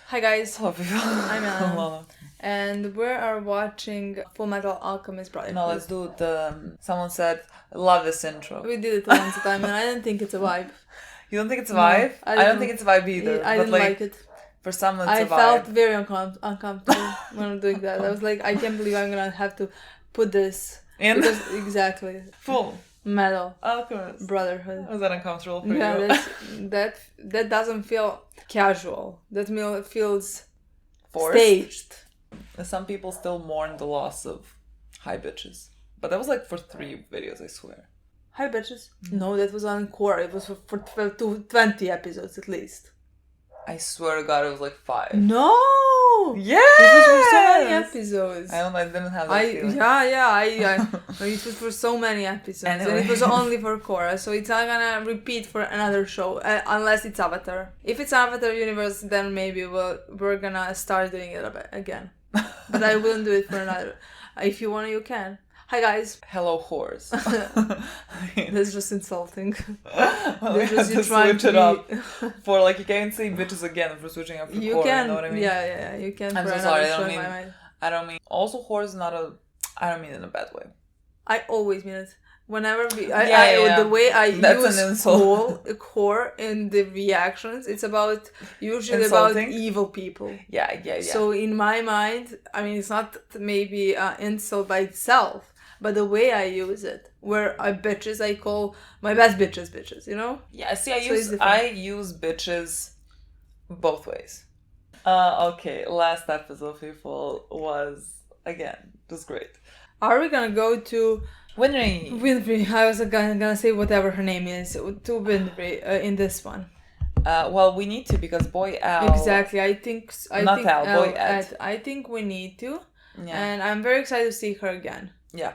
Hi guys, Hello people. I'm Milena, Lola. and we are watching Fullmetal Alchemist Brotherhood. No, let's do the. Someone said, "Love this intro." We did it once a time, and I didn't think it's a vibe. You don't think it's a vibe? No, I don't think it's a vibe either. I but didn't like, like it. For some, it's I a vibe. felt very uncomfortable when I'm doing that. I was like, I can't believe I'm gonna have to put this In because exactly Full Metal Alchemist. Brotherhood. Was that uncomfortable for you? Yeah, that doesn't feel casual. That feels Forced? staged. Some people still mourn the loss of Hi Bitches. But that was like for 3 videos, I swear. Hi bitches. No, that was on core. It was for 20 episodes at least. I swear to God, it was like 5. No. Yeah. It was for so many episodes. I didn't have that feeling. It was for so many episodes, Anyway. and it was only for Korra, so it's not gonna repeat for another show unless it's Avatar. If it's Avatar universe, then maybe we're gonna start doing it again. But I wouldn't do it for another. If you want, you can. Hi guys. Hello, whores. That's just insulting. Well, That's you just have you to trying switch to it up. be... For like, you can't say bitches again for switching up for You core, can, you know what I mean? yeah, you can. I'm for so sorry, another show in my mind. I don't mean... Also, whore is not a... I don't mean it in a bad way. I always mean it. Whenever Yeah. the way I That's use an insult. core in the reactions, it's usually Insulting? about evil people. Yeah. So in my mind, I mean, it's not maybe an insult by itself, but the way I use it, where I call my best bitches, you know? Yeah, see, So I use bitches both ways. Okay, last episode, people, was, again, just great. Are we gonna go to Winry! I was gonna say whatever her name is, to Winry in this one. Well, we need to, because boy Al... Exactly, I think boy Ed. I think we need to, Yeah. and I'm very excited to see her again. Yeah.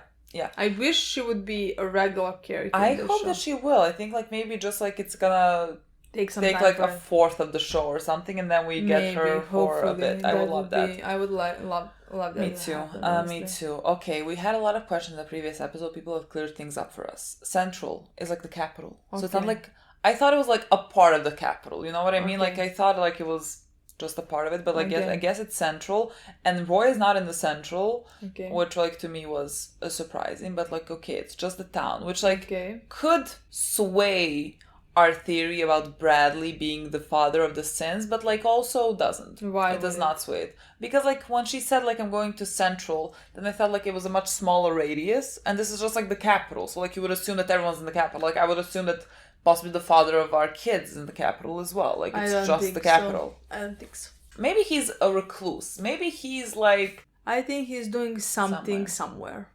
I wish she would be a regular character. I in the hope show. that she will. I think like maybe just like it's gonna take like a fourth of the show or something, and then we get her for a bit. I would love that. I would love that. Me too. Me too. Okay, we had a lot of questions in the previous episode. People have cleared things up for us. Central is like the capital, so it's not like I thought it was like a part of the capital. You know what I mean? Like I thought like it was just a part of it, but like I guess it's central, and Roy is not in the central, which like to me was surprising. But like it's just the town, which like could sway our theory about Bradley being the father of the sins, but like also doesn't. Why? It does not sway it. Because like when she said like I'm going to Central, then I felt like it was a much smaller radius, and this is just like the capital. So like you would assume that everyone's in the capital. Like I would assume that possibly the father of our kids is in the capital as well. Like it's just the capital. So. I don't think so. Maybe he's a recluse. Maybe he's like... I think he's doing something somewhere.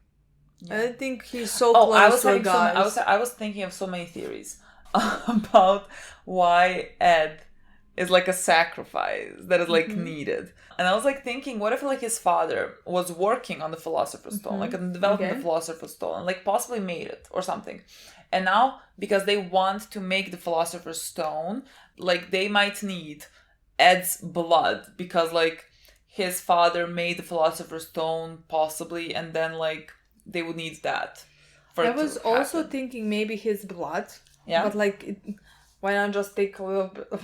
Yeah. I don't think he's so close to guys. I was thinking of so many theories about why Ed is like a sacrifice that is like needed. And I was like thinking, what if like his father was working on the Philosopher's Stone, like developing the Philosopher's Stone, and like possibly made it or something. And now, because they want to make the Philosopher's Stone, like they might need Ed's blood, because like his father made the Philosopher's Stone possibly, and then like they would need that. I was also thinking maybe his blood. Yeah. But like, why not just take a little bit of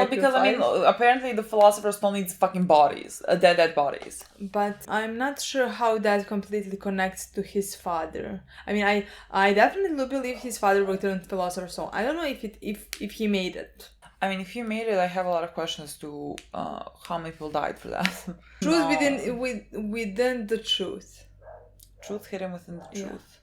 because I mean, apparently the Philosopher's Stone needs fucking bodies, dead bodies. But I'm not sure how that completely connects to his father. I mean, I definitely believe his father returned the Philosopher's Stone. I don't know if he made it. I mean, if he made it, I have a lot of questions to how many people died for that. Truth within the truth. Truth hidden within the truth. Yeah.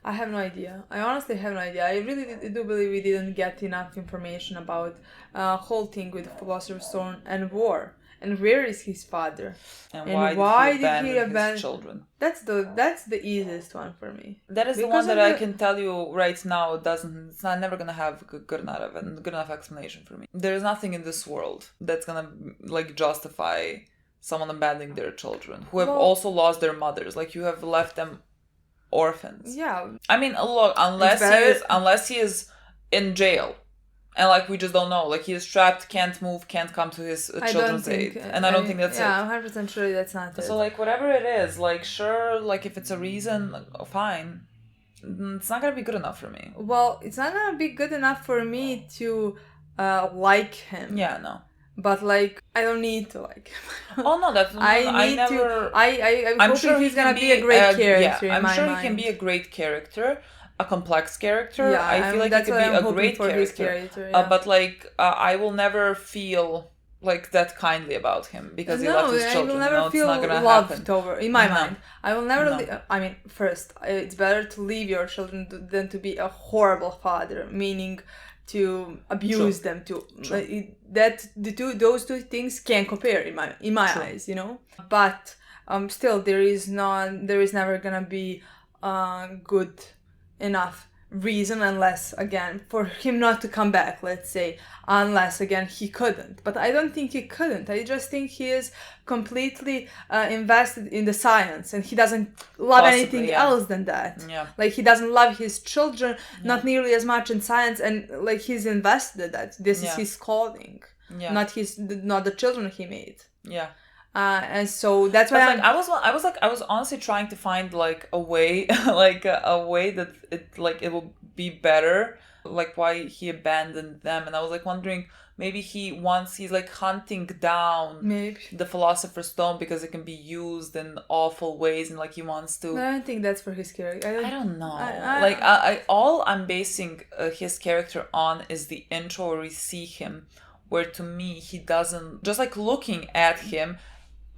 I have no idea. I honestly have no idea. I really do believe we didn't get enough information about whole thing with the Philosopher's Stone and war. And where is his father? And why did he abandon his children? That's the easiest one for me. That is the one that I can tell you right now. It's never gonna have good enough explanation for me. There is nothing in this world that's gonna like justify someone abandoning their children who have also lost their mothers. Like you have left them orphans. Yeah. I mean, look, unless he is in jail. And like we just don't know, like he is trapped, can't move, can't come to his children's aid, and I don't think that's it. Yeah, I'm 100% sure that's not it. So like whatever it is, like sure, like if it's a reason, fine. It's not gonna be good enough for me. Well, it's not gonna be good enough for me to like him. Yeah, no. But like, I don't need to like him. Oh no, that's I need to. I'm hoping sure he's gonna can be a great character yeah, in I'm my sure mind. he can be a great character, a complex character. Yeah, I feel like he that's could what be I'm a hoping great for his character. character. Yeah. But like, I will never feel like that kindly about him because he left his children. I will never it's feel not gonna loved happen. over in my No. mind. I will never. No. I mean, first, it's better to leave your children than to be a horrible father, meaning to abuse them. Those two things can't compare in my eyes, you know. But still, there is never gonna be good enough reason unless again for him not to come back, let's say, unless again he couldn't. But I don't think he couldn't. I just think he is completely invested in the science and he doesn't love anything else than that. Like he doesn't love his children not nearly as much in science, and like he's invested in that. This is his calling, not the children he made. And so that's why I was honestly trying to find like a way like a way that it will be better, like why he abandoned them. And I was like wondering, maybe he's like hunting down the Philosopher's Stone because it can be used in awful ways, and like he wants to. I don't think that's for his character. I don't know. I all I'm basing his character on is the intro where we see him, where to me he doesn't, just like looking at him,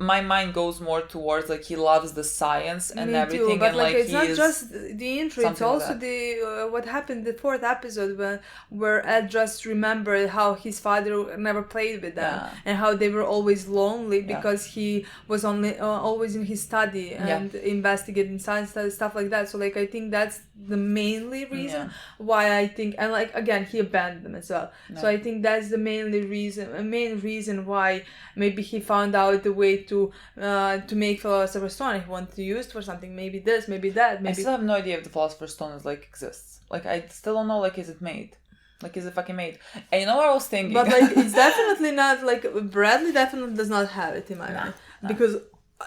my mind goes more towards like he loves the science and everything. But and like it's not just the intro, it's also the what happened the 4th episode where Ed just remembered how his father never played with them and how they were always lonely because he was only always in his study and investigating science stuff like that. So like I think that's the mainly reason why I think, and like again he abandoned them as well. So I think that's the main reason why maybe he found out the way to make Philosopher's Stone. He wanted to use it for something. Maybe this, maybe that. Maybe. I still have no idea if the Philosopher's Stone is like exists. Like I still don't know. Like is it made? Like is it fucking made? And you know what I was thinking? But like it's definitely not like Bradley definitely does not have it in my mind because.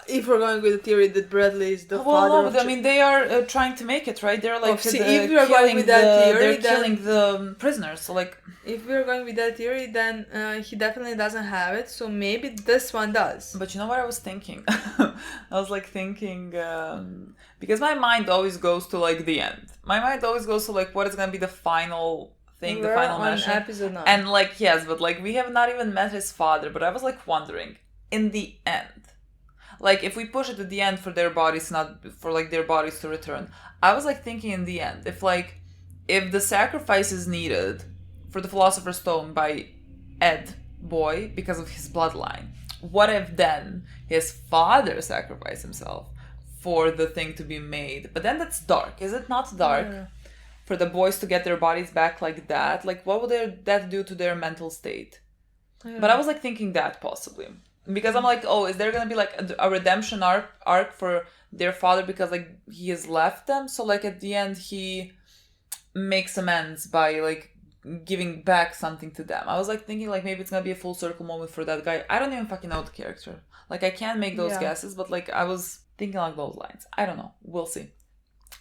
If we're going with the theory that Bradley is the father of... I mean, they are trying to make it, right? They're like... if we are going with that theory, they're killing the prisoners, so like... If we're going with that theory, then he definitely doesn't have it, so maybe this one does. But you know what I was thinking? I was like thinking... because my mind always goes to like the end. My mind always goes to like what is going to be the final... thing, the final mission. Episode 9. And like, yes, but like we have not even met his father, but I was like wondering, in the end... Like if we push it to the end for their bodies to return, I was like thinking in the end, if the sacrifice is needed for the Philosopher's Stone by Ed boy because of his bloodline, what if then his father sacrificed himself for the thing to be made? But then that's dark. Is it not dark for the boys to get their bodies back like that? Like what would that do to their mental state? But I was like thinking that possibly. Because I'm like, is there gonna be like a redemption arc for their father because like he has left them? So like at the end he makes amends by like giving back something to them. I was like thinking like maybe it's gonna be a full circle moment for that guy. I don't even fucking know the character. Like I can't make those guesses, but like I was thinking along those lines. I don't know. We'll see.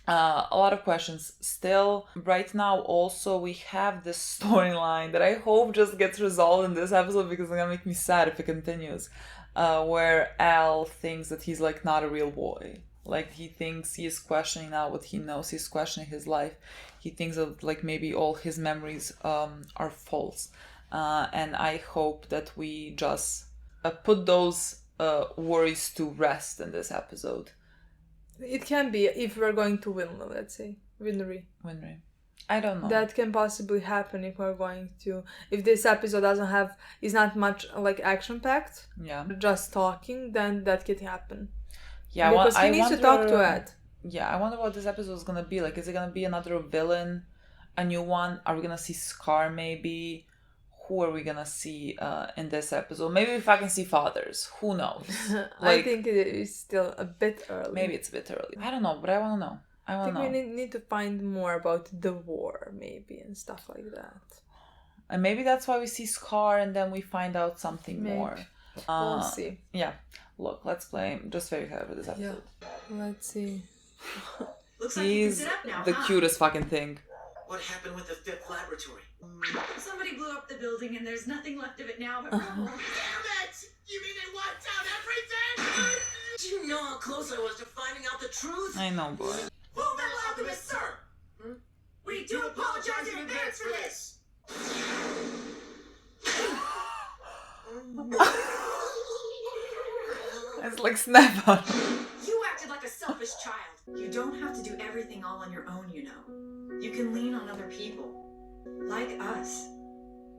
A lot of questions still. Right now also we have this storyline that I hope just gets resolved in this episode because it's gonna make me sad if it continues. Where Al thinks that he's like not a real boy. Like he thinks he is questioning now what he knows. He's questioning his life. He thinks that like maybe all his memories are false. And I hope that we just put those worries to rest in this episode. It can be if we're going to Winry, let's say. Winry. I don't know. That can possibly happen if we're going to... If this episode is not much like action-packed, just talking, then that can happen. Yeah, because he needs to talk to Ed. Yeah, I wonder what this episode is going to be. Like, is it going to be another villain? A new one? Are we going to see Scar maybe? Who are we gonna see in this episode? Maybe if I can see fathers. Who knows? I think it is still a bit early. Maybe it's a bit early. I don't know, but I want to know. I think we need to find more about the war, maybe, and stuff like that. And maybe that's why we see Scar and then we find out something more. We'll see. Yeah. Look, let's play. I'm just very excited for this episode. Yeah. Let's see. Looks like He's you can sit up now, the cutest fucking thing. What happened with the 5th laboratory? Somebody blew up the building and there's nothing left of it now but rubble. Damn it! You mean they wiped out everything? Do you know how close I was to finding out the truth? I know, boy. Fullmetal Alchemist, sir! We do apologize in advance for this! It's like snap out. You acted like a selfish child. You don't have to do everything all on your own, you know. You can lean on other people. Like us.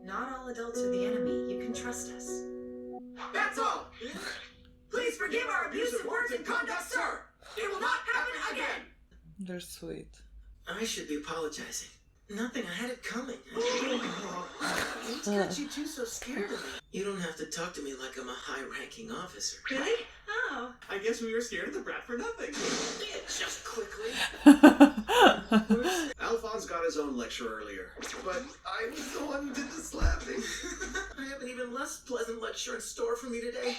Not all adults are the enemy. You can trust us. That's all! Please forgive our abusive words and conduct, sir! It will not happen again! They're sweet. I should be apologizing. Nothing, I had it coming. What's got you two so scared of me? You don't have to talk to me like I'm a high-ranking officer. Really? Oh. I guess we were scared of the brat for nothing. Yeah, just quickly. Alphonse got his own lecture earlier, but I was the one who did the slapping. I have an even less pleasant lecture in store for me today.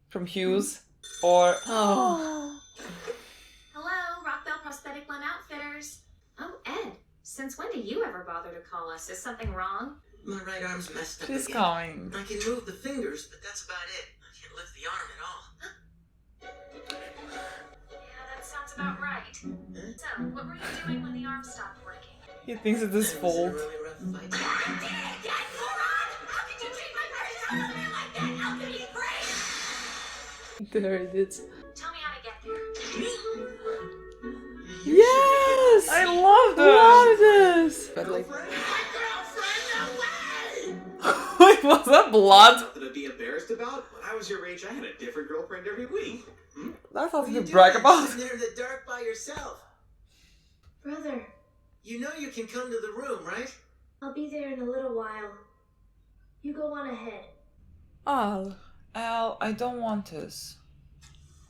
From Hughes or Oh. Hello, Rockbell Prosthetic Limb Outfitters. Oh, Ed, since when do you ever bother to call us? Is something wrong? My right arm's messed up she's again. coming. I can move the fingers, but that's about it. I can't lift the arm at all. Yeah, that sounds about right. So, what were you doing when the arm stopped working? He thinks it's his It was a fault. really rough fight. You did it again, moron! How could you treat my precious husband like that? How could he break? There it is. Tell me how to get there. Yes! I love Love this. this! But like, Wait, was that blood? Nothing to be embarrassed about. When I was your age, I had a different girlfriend every week. That's What something are to you brag doing? about. Sitting there in the dark by yourself. Brother, You know you can come to the room, right? I'll be there in a little while. You go on ahead. Al, Al, I don't want this.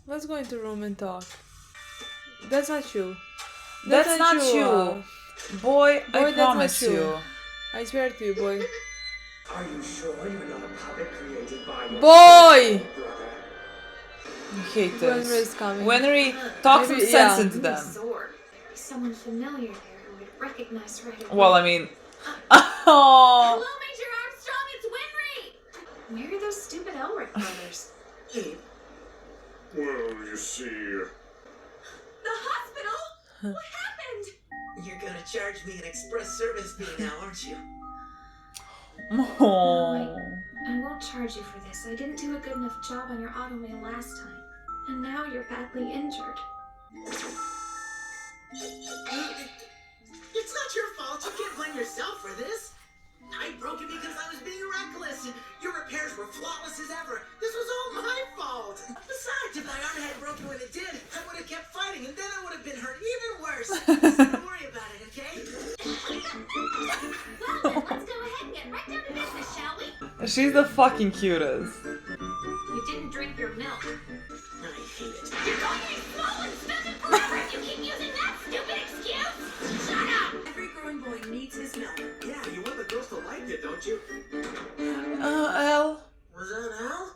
let's go into room and talk. That's not you. That's not you. Al. Boy, Boy, I that's not promise you. you. I swear to you, boy. Are you sure you're not a puppet created by your Boy! brother? I hate When this. is coming? Whenry, talk some Maybe- sense yeah. into them. Sword. There'd be someone familiar there who would recognize right away. Well, I mean, Hello, oh, Major Armstrong, it's Winry! Where are those stupid Elric brothers? Well, you see... The hospital? What happened? You're gonna charge me an express service fee now, aren't you? oh. I won't charge you for this. I didn't do a good enough job on your automail last time. And now you're badly injured. It's not your fault. You can't blame yourself for this. I broke it because I was being reckless. Your repairs were flawless as ever. This was all my fault. Besides, if my arm had broken when it did, I would have kept fighting, and then I would have been hurt even worse. So don't worry about it, okay? Well, then, let's go ahead and get right down to business, shall we? She's the fucking cutest. You didn't drink your milk. I hate it. You're going to be swollen, spent forever if you keep using that stupid excuse! Shut up! Every growing boy needs his milk. Yeah, you want the girls to like it, don't you? Al. Was that Al?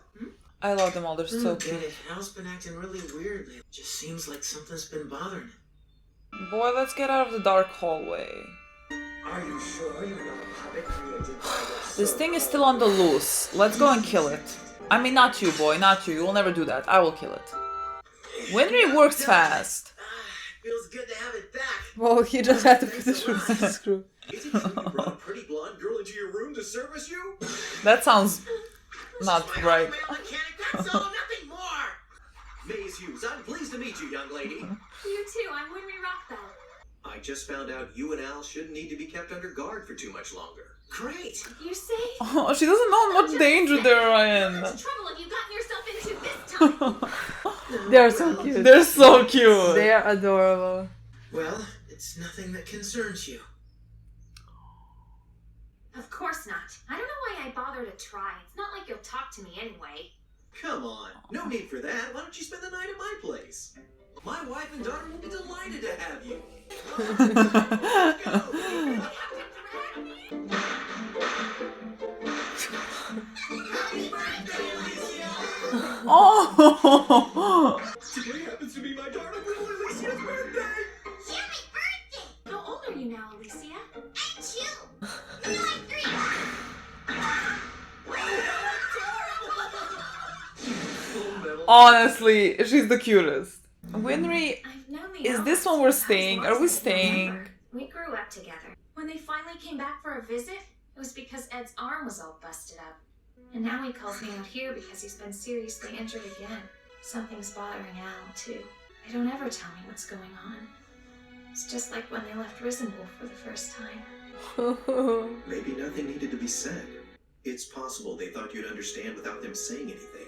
I love them all, they're so Okay, cute. Al's been acting really weird lately. Just seems like something's been bothering him. Boy, let's get out of the dark hallway. Are you sure you're not a puppet created by your This thing is still on the loose. Let's go and kill it. I mean, not you, boy, not you. You will never do that. I will kill it. Winry works fast. Feels good to have it back. Well, he just had to put the screw. Is it true you brought a pretty blonde girl into your room to service you? That sounds not My right. automail mechanic, that's all, nothing more. Maze Hughes, I'm pleased to meet you, young lady. You too, I'm Winry Rockbell. I just found out you and Al shouldn't need to be kept under guard for too much longer. Great. You say? Oh, she doesn't know what danger they're How in. much trouble have you gotten yourself into this time? They're so cute. They're so cute. They are adorable. Well, it's nothing that concerns you. Of course not. I don't know why I bother to try. It's not like you'll talk to me anyway. Come on, no need for that. Why don't you spend the night at my place? My wife and daughter will be delighted to have you. Let's go. Happy birthday, Alicia! Oh. Today happens to be my daughter little Alicia's birthday. Happy birthday! How old are you now, Alicia? 2. Honestly, she's the cutest. Winry, I've known the is this Elves when we're as staying? long Are as we I can staying? remember. We grew up together. When they finally came back for a visit, it was because Ed's arm was all busted up. And now he calls me out here because he's been seriously injured again. Something's bothering Al, too. They don't ever tell me what's going on. It's just like when they left Risenwolf for the first time. Maybe nothing needed to be said. It's possible they thought you'd understand without them saying anything.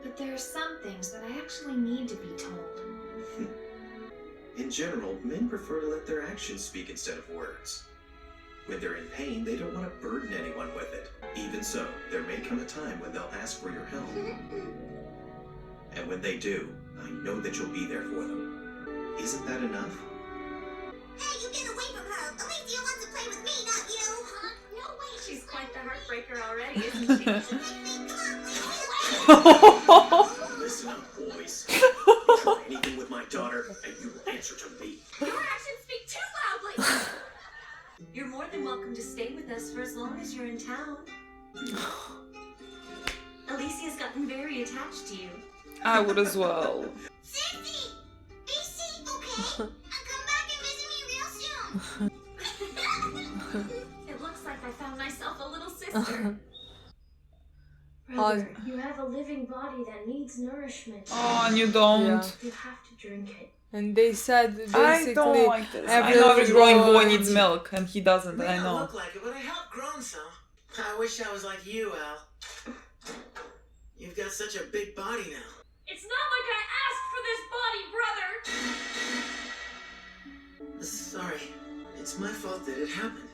But there are some things that I actually need to be told. In general, men prefer to let their actions speak instead of words. When they're in pain, they don't want to burden anyone with it. Even so, there may come a time when they'll ask for your help. And when they do, I know that you'll be there for them. Isn't that enough? Hey, you get away from her! Alicia wants to play with me, not you! Huh? No way! She's quite the heartbreaker already, isn't she? Listen up, boys. You try anything with my daughter, and you will answer to me. Your actions speak too loudly! You're more than welcome to stay with us for as long as you're in town. Alicia's gotten very attached to you. I would as well. Sissy! Be safe, okay? And come back and visit me real soon! It looks like I found myself a little sister. Brother, you have a living body that needs nourishment. Oh, and you don't. Yeah. You have to drink it. And they said basically I don't like this. I every know every growing boy boy- needs milk, and he doesn't. May I not know. look like it, but I helped grown some. I wish I was like you, Al. You've got such a big body now. It's not like I asked for this body, brother! Sorry. It's my fault that it happened.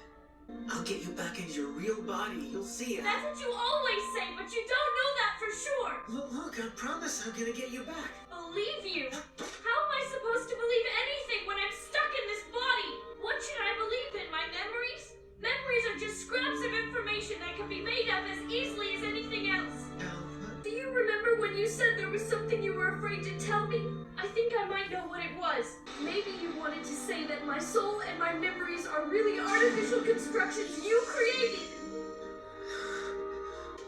I'll get you back into your real body. You'll see it. That's what you always say, but you don't know that for sure! Look, I promise I'm gonna get you back. Believe you? How am I supposed to believe anything when I'm stuck in this body? What should I believe in? My memories? Memories are just scraps of information that can be made up as easily as anything else. Al, what? Do you remember when you said there was something you were afraid to tell me? I think I might know what it was. Maybe you wanted to say that my soul and my memories are really artificial constructions you created.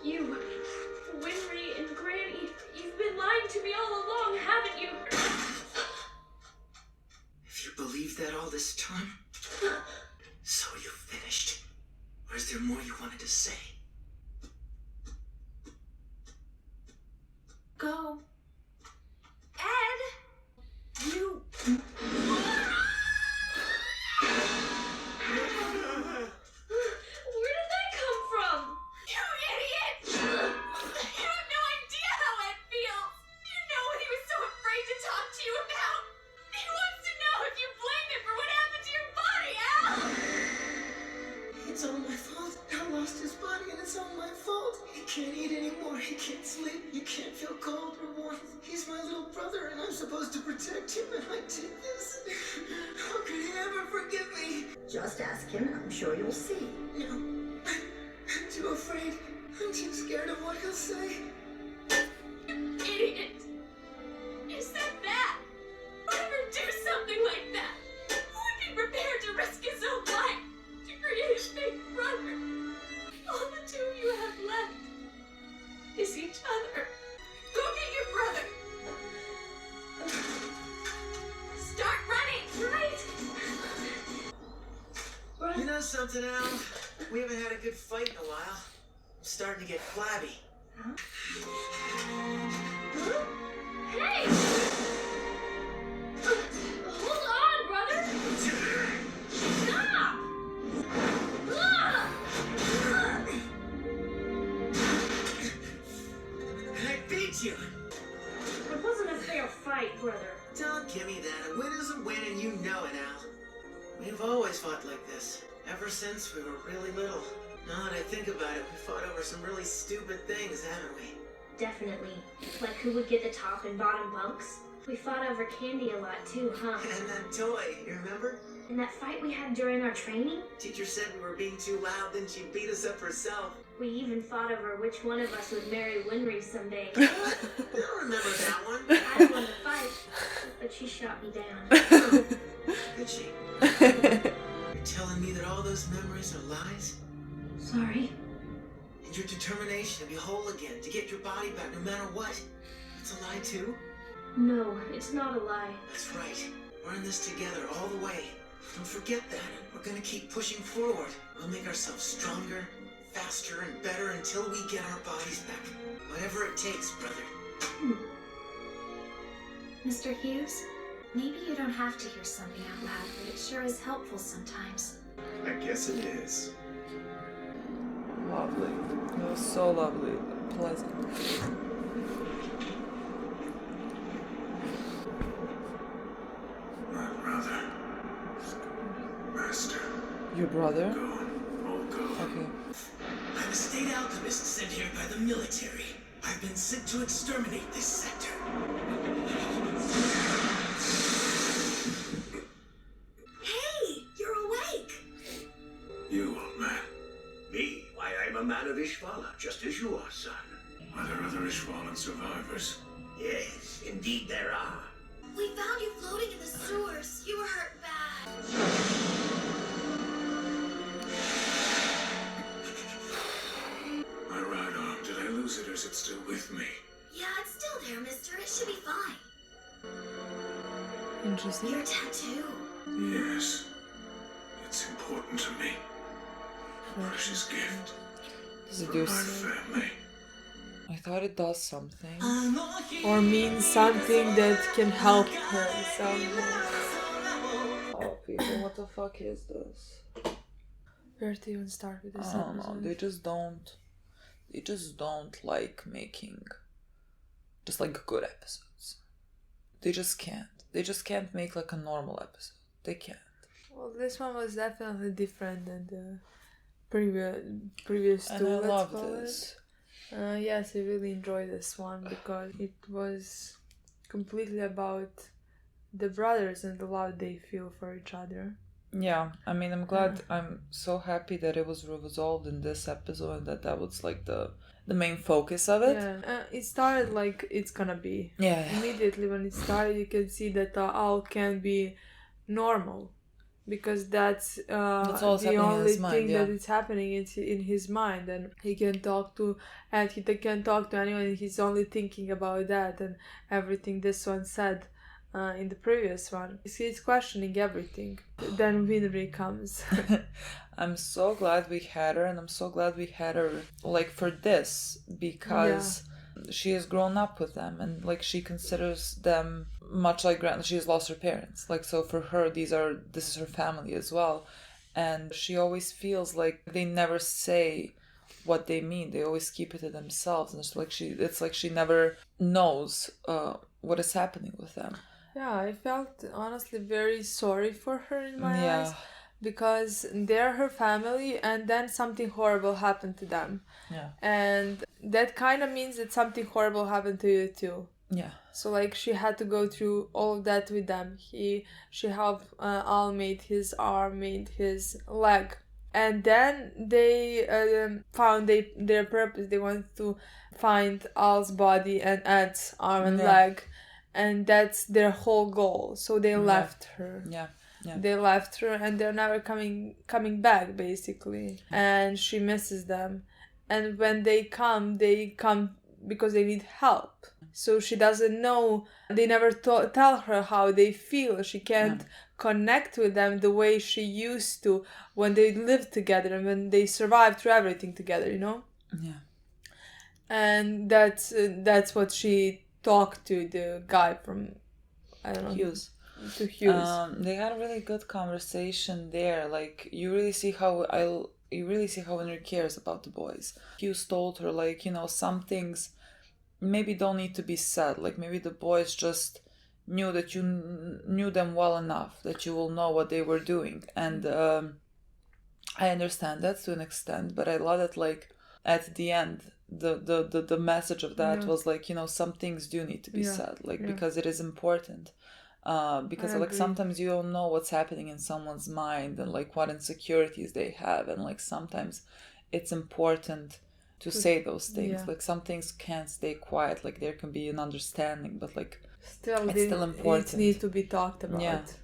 You, Winry and Granny, you've been lying to me all along, haven't you? If you believed that all this time, so you finished. Or is there more you wanted to say? Go. Ed! You... Where did that come from? You idiot! You have no idea how Ed feels! You know what he was so afraid to talk to you about! He wants to know if you blame him for what happened to your body, Al! It's all my fault. I lost his body and it's all my fault. He can't eat anymore. He can't sleep. He can't feel cold or warm. He's my little brother and I'm supposed to protect him and I did this. How could he ever forgive me? Just ask him, I'm sure you'll see. No. I'm too afraid. I'm too scared of what he'll say. Idiot! You said that! Who would ever do something like that? Who would be prepared to risk his own life to create a big brother? All the two of you have left is each other. Go get your brother! Start running, right? You know something, Al? We haven't had a good fight in a while. I'm starting to get flabby. Hey! Hold on, brother! Stop! I beat you! It wasn't a fair fight, brother. Don't give me that. A win is a win and you know it, Al. We've always fought like this. Ever since we were really little. Now that I think about it, we fought over some really stupid things, haven't we? Definitely. Like who would get the top and bottom bunks? We fought over candy a lot too, huh? And that toy, you remember? And that fight we had during our training? Teacher said we were being too loud, then she beat us up herself. We even fought over which one of us would marry Winry someday. I don't remember that one. I won the fight, but she shot me down. Did she? You're telling me that all those memories are lies? Sorry. And your determination to be whole again, to get your body back no matter what? It's a lie too? No, it's not a lie. That's right. We're in this together all the way. Don't forget that. We're gonna keep pushing forward. We'll make ourselves stronger, faster, and better until we get our bodies back. Whatever it takes, brother. Mr. Hughes, maybe you don't have to hear something out loud, but it sure is helpful sometimes. I guess it is. Lovely. It was so lovely. Pleasant. My brother. Master. Your brother? Go. Oh, go. Okay. I'm a state alchemist sent here by the military. I've been sent to exterminate this sector. Hey, you're awake. You, old man. Me? Why, I'm a man of Ishvala, just as you are, son. Are there other Ishvalan survivors? Yes, indeed there are. We found you floating in the sewers. You were hurt bad. My right arm, did I lose it or is it still with me? Yeah, it's still there, mister. It should be fine. Interesting. Your tattoo. Yes. It's important to me. A precious gift. Does it do For my family. I thought it does something. Or means something that can help her somehow. Oh, people, what the fuck is this? Where to even start with this I don't know. episode? They just don't like making just like good episodes. They just can't. They just can't make like a normal episode. They can't. Well, this one was definitely different than the previous two. And I let's love call this. Yes, I really enjoyed this one because it was completely about the brothers and the love they feel for each other. Yeah, I mean, I'm so happy that it was resolved in this episode and that was like the main focus of it. Yeah, it started like it's gonna be. Yeah. Immediately when it started, you can see that Al can be normal. Because that's all the only his mind, thing yeah. that is happening in his mind, and he can talk to anyone, and he's only thinking about that and everything this one said in the previous one. He's questioning everything. Then Winry comes. I'm so glad we had her, and I'm so glad we had her like for this because she has grown up with them, and like she considers them much like she has lost her parents. Like, so for her, this is her family as well, and she always feels like they never say what they mean. They always keep it to themselves, and it's like she never knows what is happening with them. Yeah, I felt honestly very sorry for her in my Yeah. eyes. Because they're her family and then something horrible happened to them. Yeah. And that kind of means that something horrible happened to you too. Yeah. So like she had to go through all of that with them. She helped Al made his arm, made his leg. And then they found their purpose. They wanted to find Al's body and Ed's arm and leg. And that's their whole goal. So they left her. Yeah. Yeah. They left her and they're never coming back basically, and she misses them, and when they come because they need help, so she doesn't know. They never tell her how they feel. She can't connect with them the way she used to when they lived together and when they survived through everything together, you know. Yeah. And that's what she talked to the guy from, I don't know, Hughes. To Hughes. They had a really good conversation there. Like you really see how Henry cares about the boys. Hughes told her, like, you know, some things maybe don't need to be said. Like maybe the boys just knew that you knew them well enough that you will know what they were doing. And I understand that to an extent, but I love that, like, at the end the message of that was like, you know, some things do need to be said, like because it is important. Because like sometimes you don't know what's happening in someone's mind and like what insecurities they have, and like sometimes it's important to say those things. Like some things can't stay quiet. Like there can be an understanding, but like it's still important. It needs to be talked about.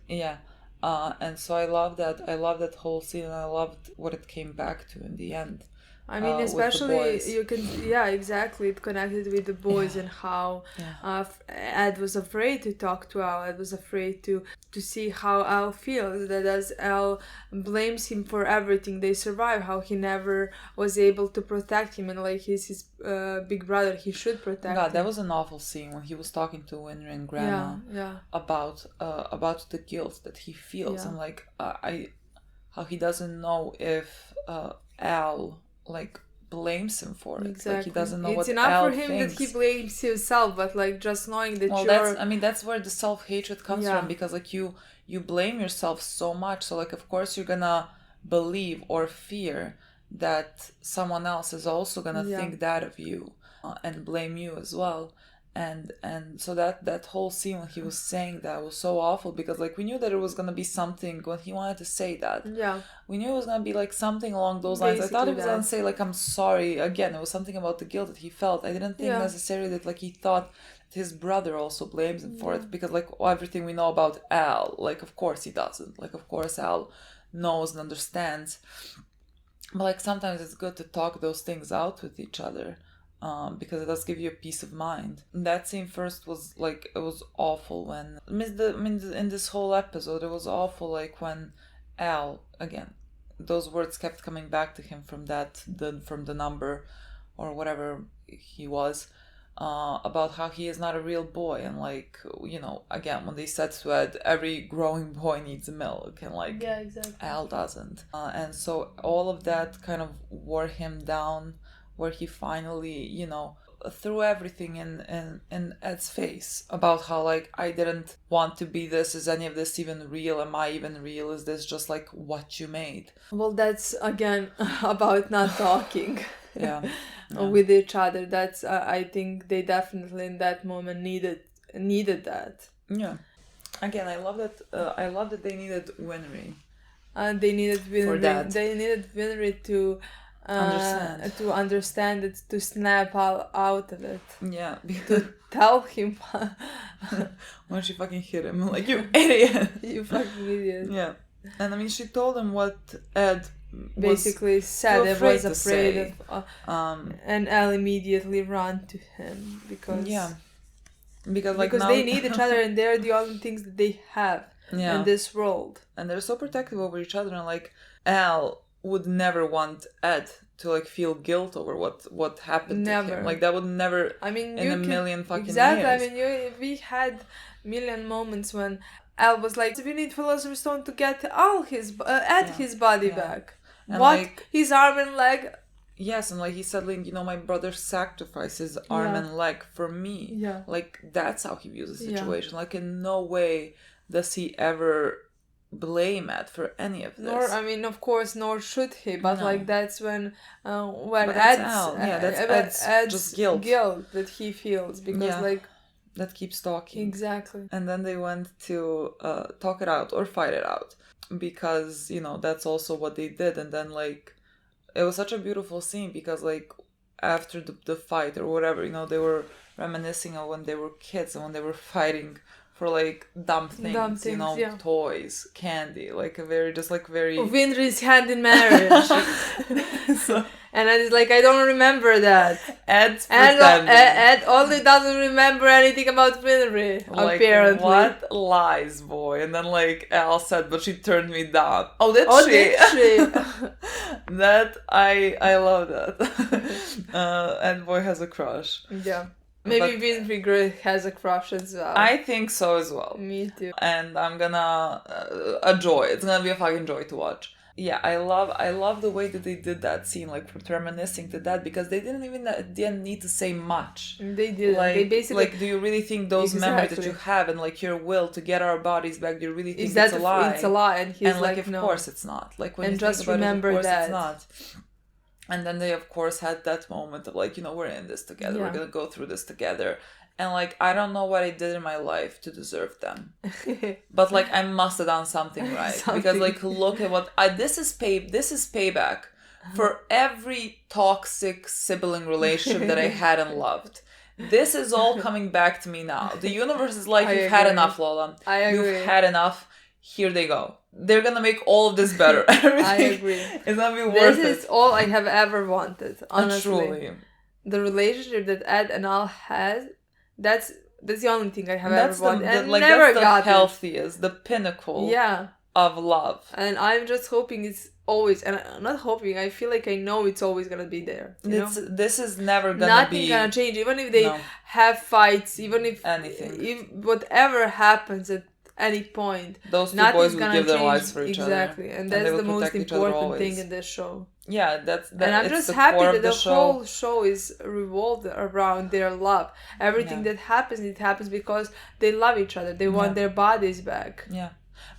Yeah. And so I love that whole scene, and I loved what it came back to in the end. I mean, with the especially boys. you can, yeah, exactly. It connected with the boys and how Ed was afraid to talk to Al. Ed was afraid to see how Al feels. That as Al blames him for everything they survive, how he never was able to protect him, and like he's his big brother, he should protect God, him. that was an awful scene when he was talking to Winry and Grandma about the guilt that he feels, and like how he doesn't know if Al like blames him for it. Exactly. Like he doesn't know it's what enough Al for him thinks. that he blames himself, but like just knowing that that's where the self-hatred comes from, because like you blame yourself so much, so like of course you're gonna believe or fear that someone else is also gonna think that of you and blame you as well. And so that whole scene when he was saying that was so awful, because like we knew that it was gonna be something when he wanted to say that. We knew it was gonna be like something along those lines. Basically I thought he was gonna say like, I'm sorry. Again, it was something about the guilt that he felt. I didn't think necessarily that like he thought that his brother also blames him for it, because like everything we know about Al, like of course he doesn't. Like of course Al knows and understands. But like sometimes it's good to talk those things out with each other. Because it does give you a peace of mind. That scene first was like, it was awful when in this whole episode, it was awful like when Al, again, those words kept coming back to him from the number or whatever he was, about how he is not a real boy, and like, you know, again, when they said to Ed, every growing boy needs milk, and like exactly. Al doesn't, and so all of that kind of wore him down, where he finally, you know, threw everything in Ed's face about how like, I didn't want to be this. Is any of this even real? Am I even real? Is this just like what you made? Well, that's again about not talking with each other. That's I think they definitely in that moment needed that. Yeah. Again, I love that. I love that they needed Winry. They needed Winry. For that. They needed Winry to understand it, to snap out of it. Yeah. To tell him when she fucking hit him, like, you idiot. You fucking idiot. Yeah. And I mean, she told him what Ed basically said. It was afraid of, and Al immediately ran to him because like now, they need each other, and they're the only things that they have in this world. And they're so protective over each other, and like Al would never want Ed to like feel guilt over what happened to him. Like that would never. I mean, in a million fucking years. I mean, we had million moments when Al was like, "We need Philosopher's Stone to get his body back." And what, like, his arm and leg? Yes, and like he said, like, you know, my brother sacrificed his arm and leg for me. Yeah. Like that's how he views the situation. Like in no way does he ever blame Ed for any of this. Nor, I mean, of course, nor should he. But like that's when Ed's just guilt that he feels, because like that keeps talking. Exactly. And then they went to talk it out or fight it out, because, you know, that's also what they did. And then like it was such a beautiful scene, because like after the fight or whatever, you know, they were reminiscing of when they were kids and when they were fighting for like dumb things, you know, toys, candy, like a very Winry's hand in marriage. And Ed's like, I don't remember that. Ed only doesn't remember anything about Winry, like, apparently. What lies, boy. And then like Al said, but she turned me down. Oh, did she? That I love that. And boy has a crush. Yeah. Maybe Winry has a crush as well. I think so as well. Me too. And I'm gonna a joy. It's gonna be a fucking joy to watch. Yeah, I love the way that they did that scene, like reminiscing to that, because they didn't need to say much. They did. Like, they basically, like, do you really think those memories that you have and like your will to get our bodies back, do you really think it's a lie? It's a lie, and he's like, of no. course it's not. Like when and you just think about remember it, of course that. it's not. And then they of course had that moment of like, you know, we're in this together. We're gonna go through this together. And like, I don't know what I did in my life to deserve them, but like I must have done something right. Because like, look at what this is payback for every toxic sibling relationship that I had and loved. This is all coming back to me now. The universe is like, you've had enough, Lola. I agree. You've had enough. Here they go. they're gonna make all of this better. Everything I agree. It's gonna be worth it. This is all I have ever wanted, honestly. Truly. The relationship that Ed and Al has, that's the only thing I have ever wanted. And never got the healthiest, the pinnacle of love. And I'm just hoping it's always, and I'm not hoping, I feel like I know it's always gonna be there. This is never gonna Nothing gonna change, even if they have fights, even if anything, if whatever happens at any point, those two boys will give their lives for each other. Exactly, and that's the most important thing in this show. Yeah, that's and I'm just happy that the whole show is revolved around their love. Everything that happens, it happens because they love each other. They want their bodies back. Yeah.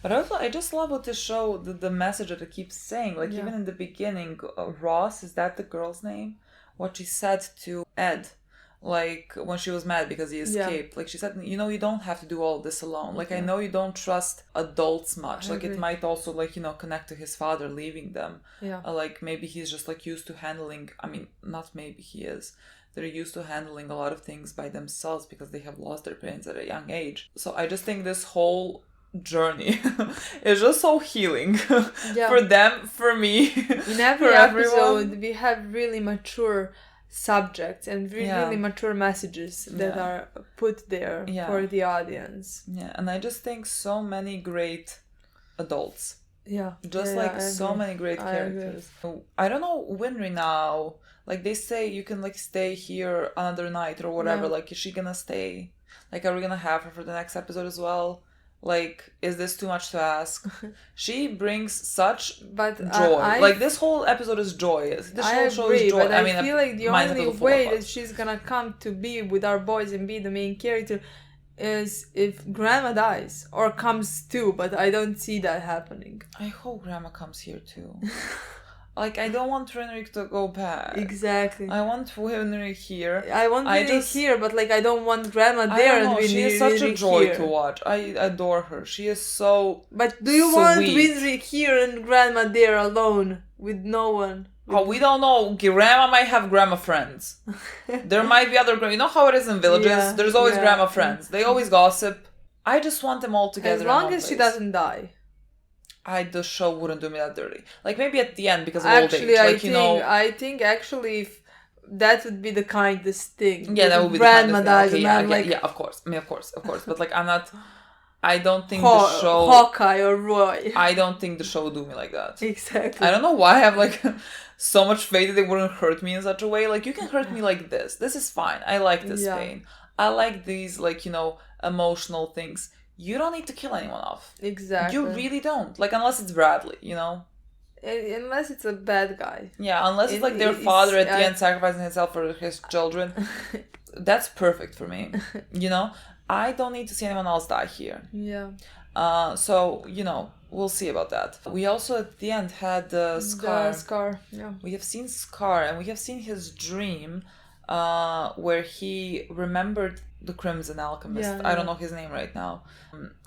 But also, I just love what this show, the message that it keeps saying. Like, even in the beginning, Ross, is that the girl's name? What she said to Ed, like, when she was mad because he escaped. Like, she said, you know, you don't have to do all this alone. Like, I know you don't trust adults much. Like, it might also, like, you know, connect to his father leaving them. Yeah. Like, maybe he's just, like, used to handling... I mean, not maybe he is. They're used to handling a lot of things by themselves because they have lost their parents at a young age. So I just think this whole journey is just so healing for them, for me, in every episode we have really mature subjects and really mature messages that are put there for the audience. And I just think so many great adults, so many great characters. I don't know, Winry now, like they say you can like stay here another night or whatever. Like, is she gonna stay? Like, are we gonna have her for the next episode as well? Like, is this too much to ask? She brings such joy. Like, this whole episode is joyous. This whole show is joy. But I feel like the only way that she's gonna come to be with our boys and be the main character is if Grandma dies or comes too. But I don't see that happening. I hope Grandma comes here too. Like, I don't want Renrik to go back. Exactly. I want Renrik here. I want Renrik here, but like I don't want Grandma there. And she is such a joy to watch. I adore her. She is so. But do you want Renrik here and Grandma there alone with no one? Oh, we don't know. Grandma might have grandma friends. There might be other. You know how it is in villages. Yeah, there's always grandma friends. They always gossip. I just want them all together. As long as she doesn't die. The show wouldn't do me that dirty. Like, maybe at the end because of old age. Like, I think actually if that would be the kindest thing. Yeah, that would be Grandma the kindest thing. Okay, yeah, of course. I mean, of course. But like, I don't think the show... Hawkeye or Roy. I don't think the show would do me like that. Exactly. I don't know why I have like so much faith that they wouldn't hurt me in such a way. Like, you can hurt me like this. This is fine. I like this pain. I like these, like, you know, emotional things. You don't need to kill anyone off. Exactly. You really don't. Like, unless it's Bradley, you know? Unless it's a bad guy. Yeah, unless it's like their father at the end sacrificing himself for his children. That's perfect for me. You know? I don't need to see anyone else die here. Yeah. So, you know, we'll see about that. We also at the end had Scar. Scar, yeah. We have seen Scar and we have seen his dream where he remembered the Crimson Alchemist. Yeah. I don't know his name right now.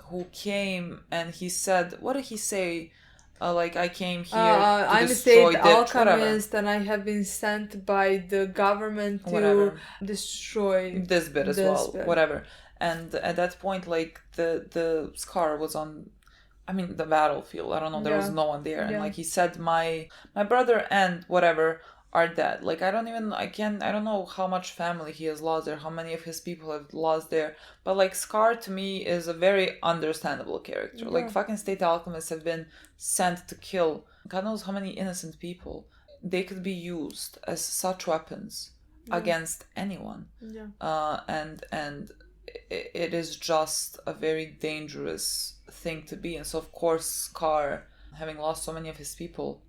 Who came and he said, what did he say? Like, I came here to I'm destroy the alchemist and I have been sent by the government to destroy this bit as well. Whatever. And at that point, like, the Scar was on, I mean, the battlefield. I don't know, there was no one there. And like he said, my brother and whatever are dead. Like, I don't know how much family he has lost there, how many of his people have lost there. But like, Scar to me is a very understandable character. Yeah. Like, fucking state alchemists have been sent to kill God knows how many innocent people. They could be used as such weapons against anyone. Yeah. And it is just a very dangerous thing to be. And so of course Scar, having lost so many of his people,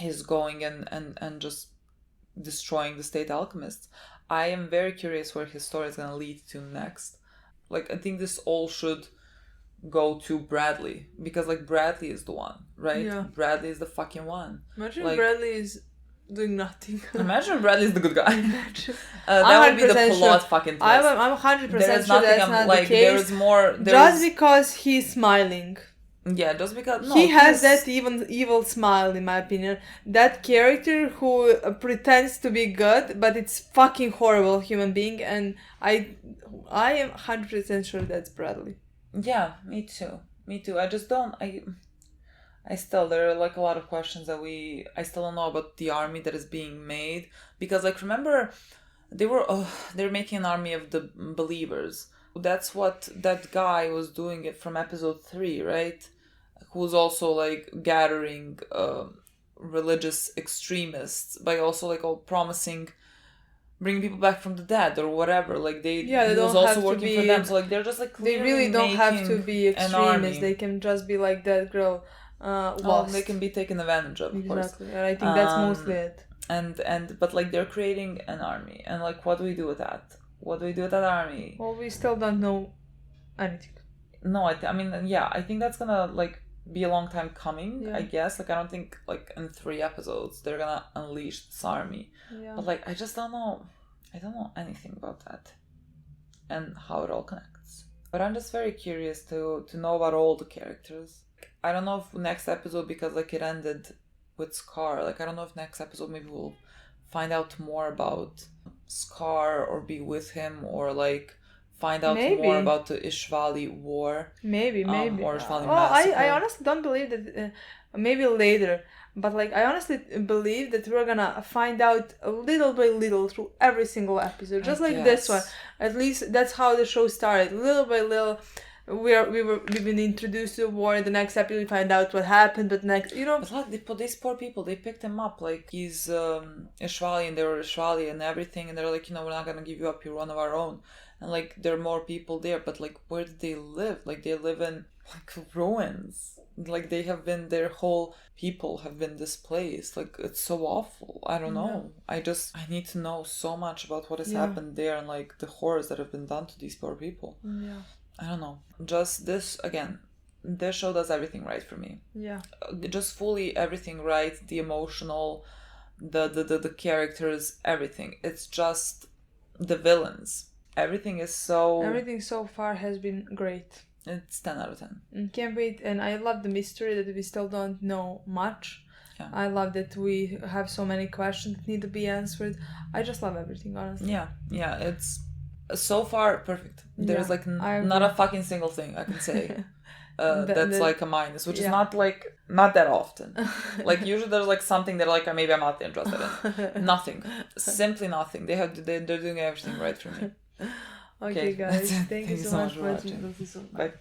is going and just destroying the state alchemists. I am very curious where his story is going to lead to next. Like, I think this all should go to Bradley, because like Bradley is the one, right? Yeah. Bradley is the fucking one. Imagine like, Bradley is doing nothing. Imagine Bradley is the good guy. That would be the plot fucking twist. I'm 100% sure that's not the case. There's more. Just because he's smiling. Yeah, just because he has that evil smile, in my opinion. That character who pretends to be good, but it's fucking horrible human being, and I am 100% sure that's Bradley. Yeah, me too. Me too. I just don't. I still, there are like a lot of questions that I still don't know about the army that is being made, because like remember they were making an army of the believers. That's what that guy was doing it from episode 3, right? Who's also like gathering religious extremists by also like all promising bringing people back from the dead or whatever. Like he don't was also have to working for them. So like they're just like they clearly really don't have to be an army. extremists. They can just be like that girl. Lost. They can be taken advantage of course. Exactly, and I think that's mostly it. And but like they're creating an army, and like what do we do with that? What do we do with that army? Well, we still don't know anything. No, I mean, yeah, I think that's gonna like be a long time coming. Yeah. I guess like I don't think like in 3 episodes they're gonna unleash this army. Yeah. But like I just don't know. I don't know anything about that and how it all connects. But I'm just very curious to know about all the characters. I don't know if next episode, because like it ended with Scar, like I don't know if next episode maybe we'll find out more about Scar or be with him, or like find out more about the Ishvali war. Maybe. Or Ishvali massacre. I honestly don't believe that. Maybe later, but like I honestly believe that we're gonna find out little by little through every single episode, just like this one. At least that's how the show started, little by little. We've been introduced to the war. The next episode we find out what happened, but next, But like these poor people, they picked him up like he's Ishvali, and they were Ishvali and everything, and they're like, we're not gonna give you up. You're one of our own. And like there are more people there, but like where did they live? Like they live in like ruins. Like they have been, their whole people have been displaced. Like it's so awful. I don't know. I need to know so much about what has happened there, and like the horrors that have been done to these poor people. Yeah. I don't know. Just this show does everything right for me. Yeah. Just fully everything right. The emotional, the characters, everything. It's just the villains. Everything so far has been great. It's 10 out of 10. And can't wait. And I love the mystery that we still don't know much. Yeah. I love that we have so many questions that need to be answered. I just love everything, honestly. Yeah. It's so far perfect. There's like not a fucking single thing I can say that's like a minus, which is not that often. Like usually there's like something that like maybe I'm not interested in. Nothing. Simply nothing. They're doing everything right for me. Okay guys, thank you so much for watching. Bye.